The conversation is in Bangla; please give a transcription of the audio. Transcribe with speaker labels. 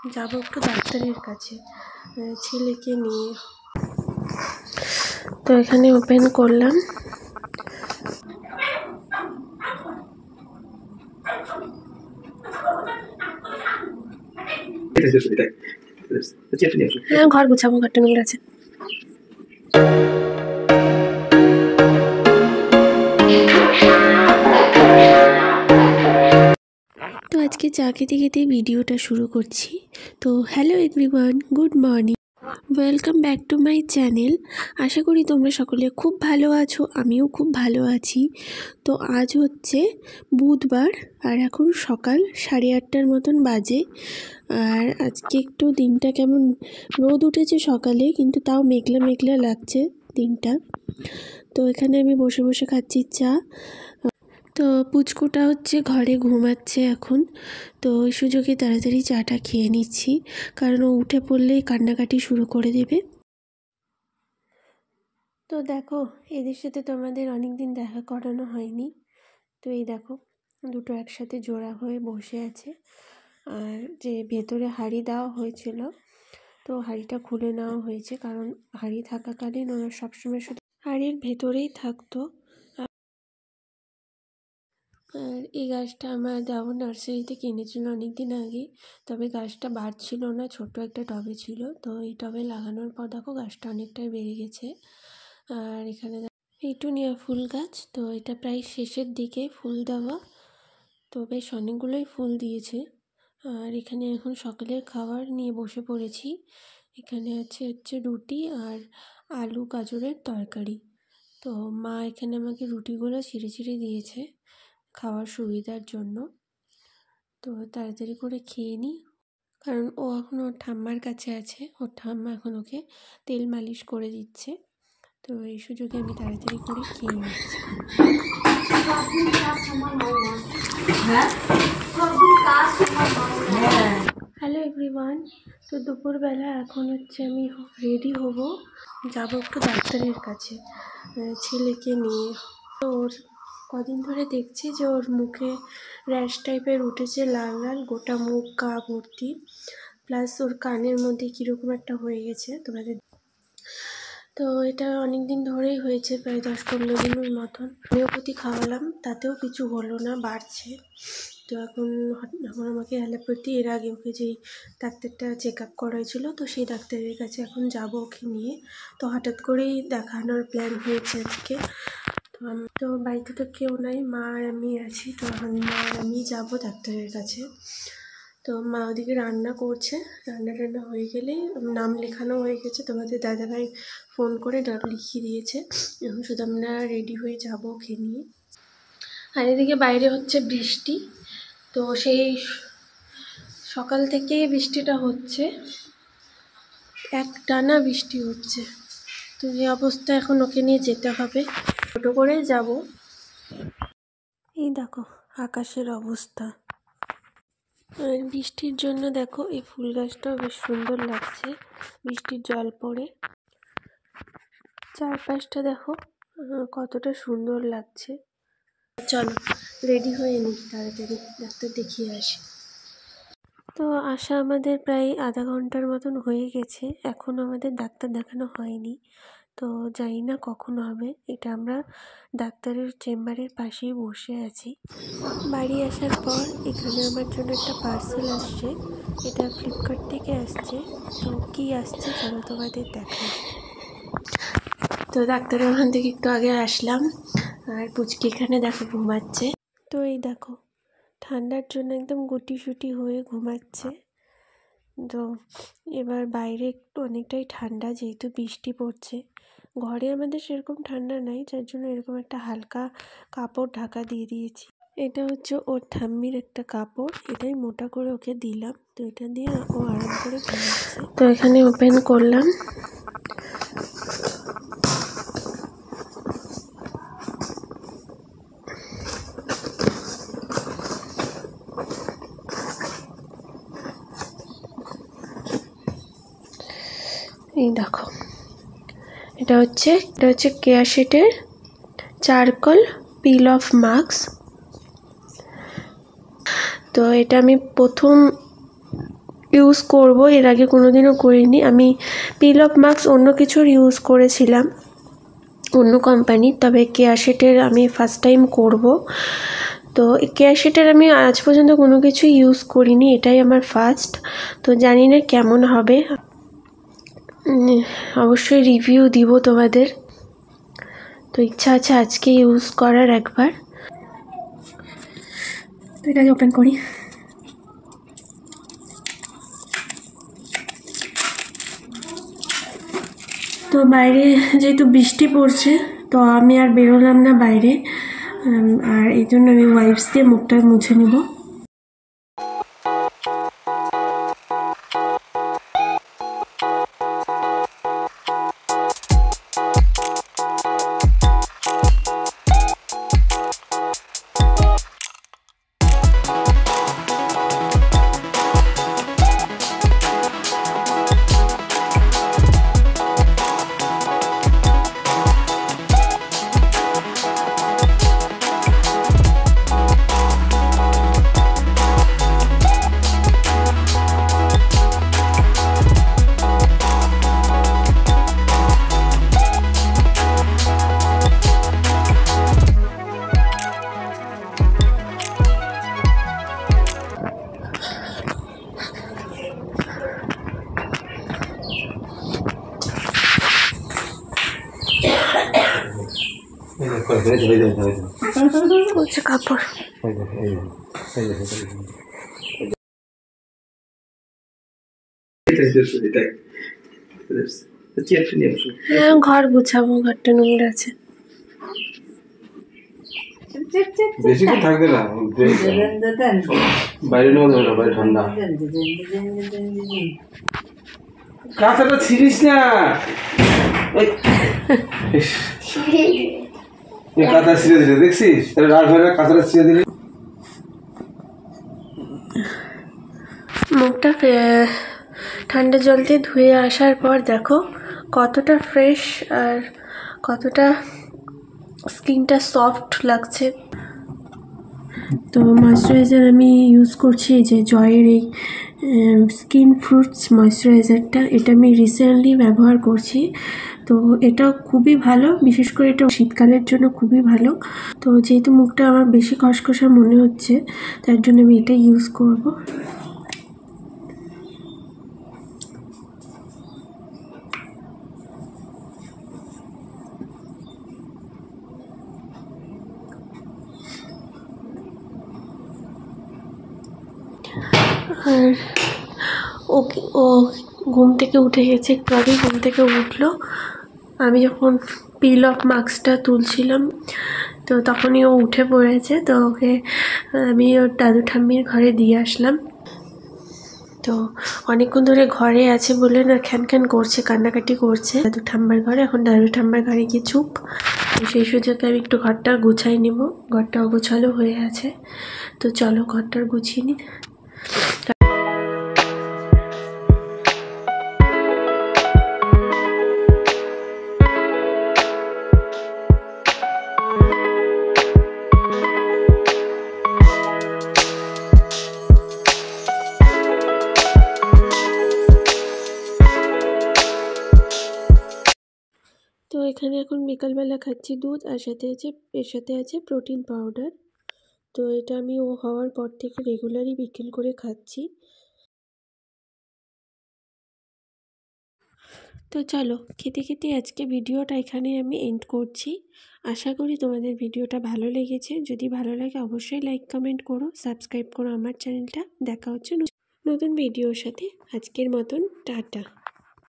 Speaker 1: যাবো একটু ডাক্তারের কাছে ছেলেকে নিয়ে। তো এখানে ওপেন করলাম। ঘর গুছাবো, ঘরটা নোংরা আছে। তো আজকে চা খেতে খেতে ভিডিওটা শুরু করছি। তো hello everyone, good morning, welcome back to my channel. আশা করি তোমরা সকলে খুব ভালো আছো, আমিও খুব ভালো আছি। তো আজ হচ্ছে বুধবার আর এখন সকাল 8:30 মতন বাজে। আর আজকে একটু দিনটা কেমন, রোদ উঠেছে সকালে কিন্তু তাও মেঘলা মেঘলা লাগছে দিনটা। তো এখানে আমি বসে বসে খাচ্ছি চা। তো পুচকুটা হচ্ছে ঘরে ঘুমাচ্ছে এখন। তো ওই সুযোগে তাড়াতাড়ি চাটা খেয়ে নিচ্ছি, কারণ ও উঠে পড়লেই কান্নাকাটি শুরু করে দেবে। তো দেখো, এদের সাথে তোমাদের অনেক দিন দেখা করানো হয়নি। তো এই দেখো, দুটো একসাথে জোড়া হয়ে বসে আছে। আর যে ভেতরে হাঁড়ি দেওয়া হয়েছিল, তো হাঁড়িটা খুলে নেওয়া হয়েছে, কারণ হাঁড়ি থাকাকালীন ওরা সবসময় শুধু হাঁড়ির ভেতরেই থাকতো। আর এই গাছটা আমার দেওর নার্সারিতে কিনেছিল অনেক দিন আগে, তবে গাছটা বাড়ছিল না, ছোট একটা টবে ছিল। তো এই টবে লাগানোর পর দেখো গাছটা অনেকটাই বেড়ে গেছে। আর এখানে পিটুনিয়া ফুল গাছ, তো এটা প্রায় শেষের দিকে ফুল দেওয়া, তো বেশ অনেকগুলোই ফুল দিয়েছে। আর এখানে এখন সকালের খাবার নিয়ে বসে পড়েছি। এখানে হচ্ছে রুটি আর আলু গাজরের তরকারি। তো মা এখানে আমাকে রুটিগুলো ছিঁড়ে ছিঁড়ে দিয়েছে খাওয়ার সুবিধার জন্য। তো তাড়াতাড়ি করে খেয়ে নিই, কারণ ও এখন ওর ঠাম্মার কাছে আছে, ওর ঠাম্মা এখন ওকে তেল মালিশ করে দিচ্ছে। তো এই সুযোগে আমি তাড়াতাড়ি করে খেয়ে নিচ্ছি। হ্যালো এভরিওয়ান, তো দুপুরবেলা এখন হচ্ছে আমি রেডি হব, যাব একটু ডাক্তারের কাছে ছেলেকে নিয়ে। তো ওর কদিন ধরে দেখছি যে ওর মুখে র্যাশ টাইপের উঠেছে, লাল লাল গোটা মুখ গা ভর্তি, প্লাস ওর কানের মধ্যে কীরকম একটা হয়ে গেছে তোমাদের। তো এটা অনেক দিন ধরেই হয়েছে, প্রায় 10-15 দিনের মতন। হোমিওপ্যাথি খাওয়ালাম, তাতেও কিছু হলো না, বাড়ছে। তো এখন আমাকে অ্যালোপ্যাথি, এর আগে ওকে যেই ডাক্তারটা চেক আপ করাইছিল, তো সেই ডাক্তারের কাছে এখন যাব ওকে নিয়ে। তো হঠাৎ করেই দেখানোর প্ল্যান হয়েছে আজকে। তো বাড়িতে তো কেউ নাই, মা আর আমি আছি। তো এখন মা আর আমি যাবো ডাক্তারের কাছে। তো মা ওদিকে রান্না করছে, রান্না হয়ে গেলেই নাম লেখানো হয়ে গেছে, তোমাদের দাদাভাই ফোন করে লিখিয়ে দিয়েছে। এখন শুধু আমরা রেডি হয়ে যাবো ওকে নিয়ে। আর এদিকে বাইরে হচ্ছে বৃষ্টি, তো সেই সকাল থেকে বৃষ্টিটা হচ্ছে, একটানা বৃষ্টি হচ্ছে। তো এই অবস্থা, এখন ওকে নিয়ে যেতে হবে, ছোটো করে যাব। এই দেখো আকাশের অবস্থা, আর বৃষ্টির জন্য দেখো এই ফুল গাছটাও বেশ সুন্দর লাগছে, বৃষ্টির জল পড়ে চারপাশটা দেখো কতটা সুন্দর লাগছে। চলো রেডি হয়ে নিই, তাড়াতাড়ি ডাক্তার দেখিয়ে আসি। তো আসা আমাদের প্রায় আধা ঘন্টার মতন হয়ে গেছে, এখন আমাদের ডাক্তার দেখানো হয়নি। তো জানি না কখন হবে, এটা আমরা ডাক্তারের চেম্বারের পাশেই বসে আছি। বাড়ি আসার পর এখানে আমার জন্য একটা পার্সেল আসছে, এটা ফ্লিপকার্ট থেকে আসছে। তো কি আসছে চলো তোমাদের দেখাই। তো ডাক্তারের ওখান থেকে একটু আগে আসলাম, আর পুচকি এখানে দেখো ঘুমাচ্ছে। তো এই দেখো ঠান্ডার জন্য একদম গুটিসুটি হয়ে ঘুমাচ্ছে। তো এবার বাইরে একটু অনেকটাই ঠান্ডা, যেহেতু বৃষ্টি পড়ছে। ঘরে আমাদের সেরকম ঠান্ডা নাই, যার জন্য এরকম একটা হালকা কাপড় ঢাকা দিয়ে দিয়েছি। এটা হচ্ছে ওর ঠাম্মির একটা কাপড়, এটাই মোটা করে ওকে দিলাম। তো এটা দিয়ে ও আরাম করে ঘুমাচ্ছে। তো এখানে ওপেন করলাম, এই দেখো এটা হচ্ছে কেয়াশেটের চারকোল পিল অফ মাস্ক। তো এটা আমি প্রথম ইউজ করব, এর আগে কোনোদিনও করিনি। আমি পিল অফ মাস্ক অন্য কিছুর ইউজ করেছিলাম, অন্য কোম্পানির, তবে কেয়ারশেটের আমি ফার্স্ট টাইম করব। তো কেয়ারশেটের আমি আজ পর্যন্ত কোনো কিছু ইউজ করিনি, এটাই আমার ফার্স্ট। তো জানি না কেমন হবে, অবশ্যই রিভিউ দিব তোমাদের। তো ইচ্ছা আছে আজকে ইউজ করার একবার। তো এটাকে ওপেন করি। তো বাইরে যেহেতু বৃষ্টি পড়ছে, তো আমি আর বেরোলাম না বাইরে, আর এই জন্য আমি ওয়াইপস দিয়ে মুখটা মুছে নেব। কাপড় ঘর গুছাবো, ঘরটা নোংরা আছে।
Speaker 2: বেশিক্ষণ থাকবে না, বাইরে নেওয়া যাবে না, বাইরে ঠান্ডা। কাঁচাটা ছিড়িস না, কাঁচা ছিঁড়ে দিলে দেখছিস, তাহলে রাগ হয় না? কাঁচাটা ছিঁড়ে দিলে
Speaker 1: মুখটা ঠান্ডা জল দিয়ে ধুয়ে আসার পর দেখো কতটা ফ্রেশ আর কতটা স্কিনটা সফট লাগছে। তো ময়শ্চারাইজার আমি ইউজ করছি এই যে জয়ের এই স্কিন ফ্রুটস ময়শ্চারাইজারটা। এটা আমি রিসেন্টলি ব্যবহার করছি, তো এটা খুবই ভালো, বিশেষ করে এটা শীতকালের জন্য খুবই ভালো। তো যেহেতু মুখটা আমার বেশি খসখসা মনে হচ্ছে, তার জন্য আমি এটা ইউজ করব। আর ও ঘুম থেকে উঠে গেছে, একটু আগে ঘুম থেকে উঠলো। আমি যখন পিল অফ মাস্কটা তুলছিলাম, তো তখনই ও উঠে পড়েছে। তো ওকে আমি ওর দাদু ঠাম্মির ঘরে দিয়ে আসলাম। তো অনেকক্ষণ ধরে ঘরে আছে বলে না খ্যান খ্যান করছে, কান্নাকাটি করছে দাদু ঠাম্মার ঘরে। এখন দাদু ঠাম্মার ঘরে গিয়ে চুপ। তো সেই সুযোগে আমি একটু ঘরটা গুছাই নেব, ঘরটা অগোছালো হয়ে আছে। তো চলো ঘরটা গুছিয়ে নিই। তো এখানে এখন বিকালবেলা খাচ্ছি দুধ, আর এর সাথে আছে প্রোটিন পাউডার। তো এটা আমি ও হওয়ার পর থেকে রেগুলারই বিকেল করে খাচ্ছি। তো চলো খেতে খেতে আজকে ভিডিওটা এখানে আমি এন্ড করছি। আশা করি তোমাদের ভিডিওটা ভালো লেগেছে। যদি ভালো লাগে অবশ্যই লাইক কমেন্ট করো, সাবস্ক্রাইব করো আমার চ্যানেলটা। দেখা হচ্ছে নতুন ভিডিওর সাথে। আজকের মতন টাটা।